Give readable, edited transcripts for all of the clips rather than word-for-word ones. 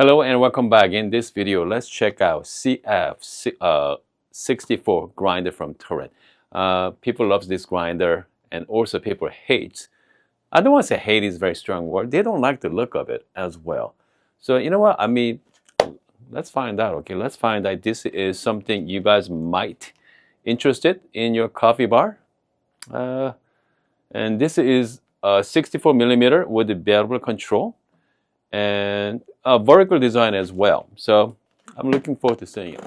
Hello and welcome back. In this video, let's check out CF64 grinder from Turin. People love this grinder, and also people hate. I don't want to say hate is a very strong word. They don't like the look of it as well. So you know what? I mean, let's find out. Okay, let's find out this is something you guys might interested in your coffee bar. And this is a 64 millimeter with the variable control and a vertical design as well. So I'm looking forward to seeing it.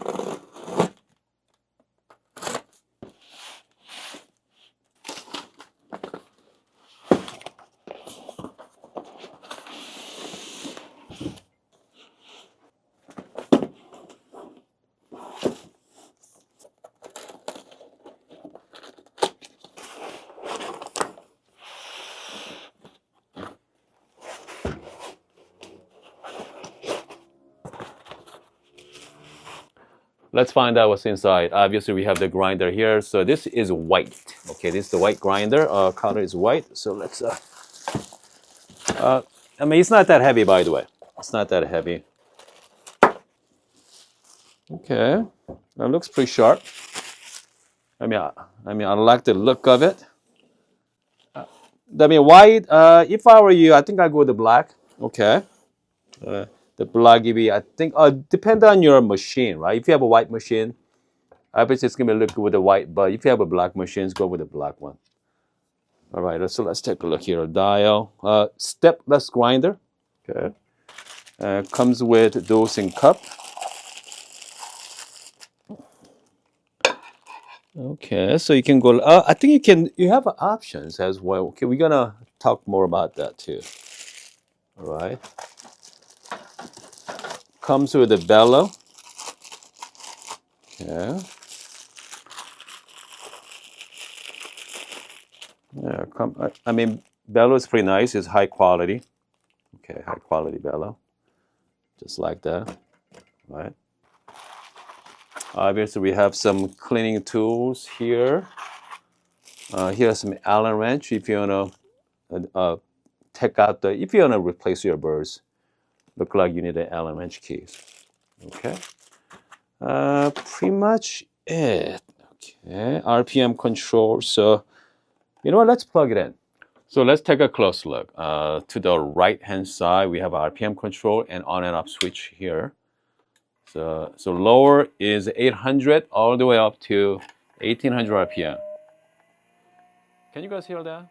Let's find out what's inside. Obviously, we have the grinder here. So this is white. Okay, this is the white grinder. Color is white. So let's. I mean, it's not that heavy, by the way. It's not that heavy. Okay, that looks pretty sharp. I like the look of it. I mean, white. If I were you, I think I'd go with the black. Okay. The black, I think, depend on your machine, right? If you have a white machine, obviously it's gonna look good with the white. But if you have a black machine, go with the black one. All right. So let's take a look here. A dial, stepless grinder. Okay. Comes with dosing cup. Okay, so you can go. I think you can. You have options as well. Okay, we're gonna talk more about that too. All right. Comes with a bellow. Okay. Yeah. I mean, bellow is pretty nice. It's high quality. Okay, high quality bellow. Just like that. Right. Obviously, we have some cleaning tools here. Here's some Allen wrench if you wanna take out the. If you wanna replace your burrs, look like you need an Allen wrench keys. Okay. Pretty much it. Okay. RPM control. So, you know what? Let's plug it in. So let's take a close look. To the right-hand side, we have RPM control and on and off switch here. So lower is 800 all the way up to 1800 RPM. Can you guys hear that?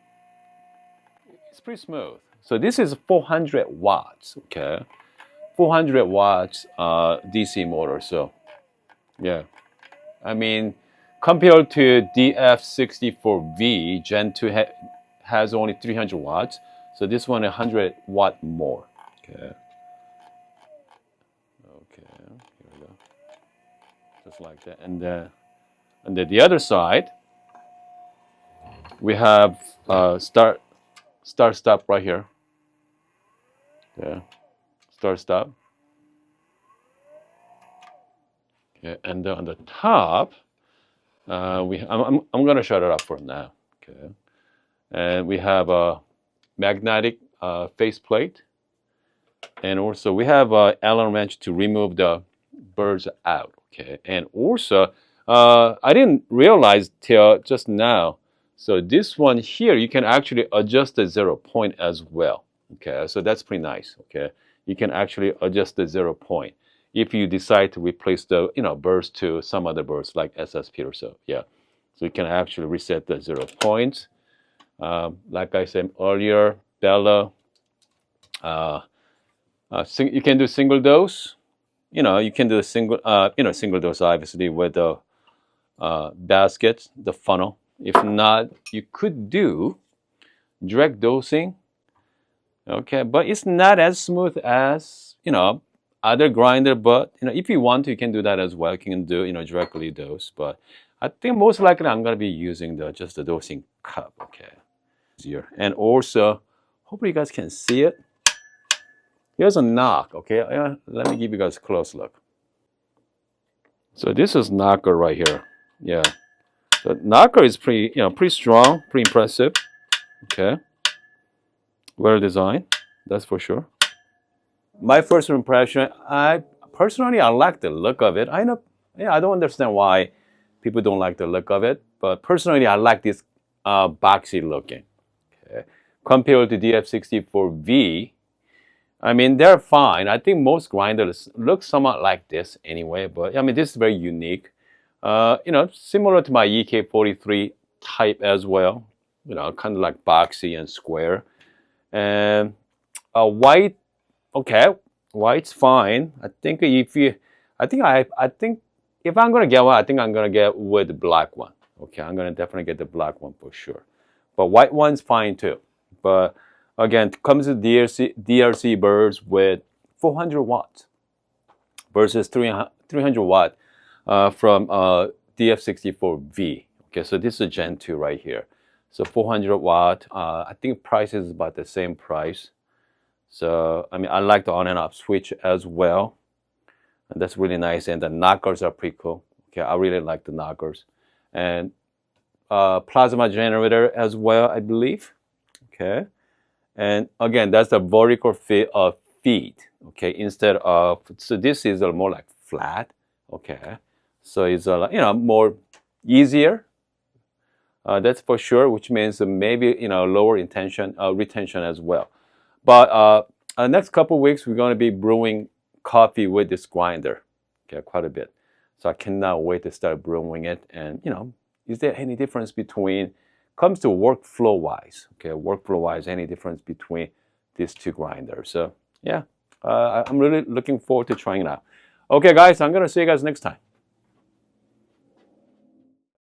It's pretty smooth. So this is 400 watts, okay? 400 watts DC motor. So yeah, I mean, compared to CF64V, Gen 2 has only 300 watts. So this one 100 watt more. Okay. Okay, here we go. Just like that. And then the other side, we have start stop right here. Yeah, start stop. Okay, and then on the top, I'm gonna shut it up for now. Okay, and we have a magnetic faceplate, and also we have a Allen wrench to remove the burrs out. Okay, and also I didn't realize till just now. So this one here, you can actually adjust the 0 point as well. Okay, so that's pretty nice. Okay, you can actually adjust the 0 point if you decide to replace the burrs to some other burrs like SSP or so. Yeah, so you can actually reset the 0 points. Like I said earlier, bellow. You can do single dose. You can do a single dose obviously with the basket, the funnel. If not, you could do direct dosing. Okay, but it's not as smooth as other grinder. But if you want to, you can do that as well. You can do directly dose. But I think most likely I'm gonna be using just the dosing cup. Okay, easier. And also, hopefully you guys can see it. Here's a knock. Okay, let me give you guys a close look. So this is knocker right here. Yeah. The knocker is pretty strong, pretty impressive. Okay. Well designed, that's for sure. my first impression, I personally I like the look of it. I know, yeah, I don't understand why people don't like the look of it, but personally I like this boxy looking. Okay. Compared to DF64V, I mean they're fine. I think most grinders look somewhat like this anyway, but I mean this is very unique. You know, similar to my EK43 type as well. You know, kind of like boxy and square. And white, okay, white's fine. I think if you, I think if I'm gonna get one, I think I'm gonna get with the black one. Okay, I'm gonna definitely get the black one for sure. But white one's fine too. But again, it comes to DRC birds with 400 watts versus 300 watt from DF64V. Okay, so this is Gen 2 right here. So 400 watt, I think price is about the same price. So, I mean, I like the on and off switch as well. And that's really nice. And the knockers are pretty cool. Okay, I really like the knockers. And plasma generator as well, I believe. Okay. And again, that's the vertical feed. Okay, instead of, so this is more like flat. Okay. So it's you know, more easier. That's for sure, which means maybe, you know, lower retention as well. But next couple of weeks, we're going to be brewing coffee with this grinder, okay, quite a bit. So I cannot wait to start brewing it. And, you know, is there any difference between, comes to workflow wise, okay, workflow wise, any difference between these two grinders? So, yeah, I'm really looking forward to trying it out. Okay, guys, I'm going to see you guys next time.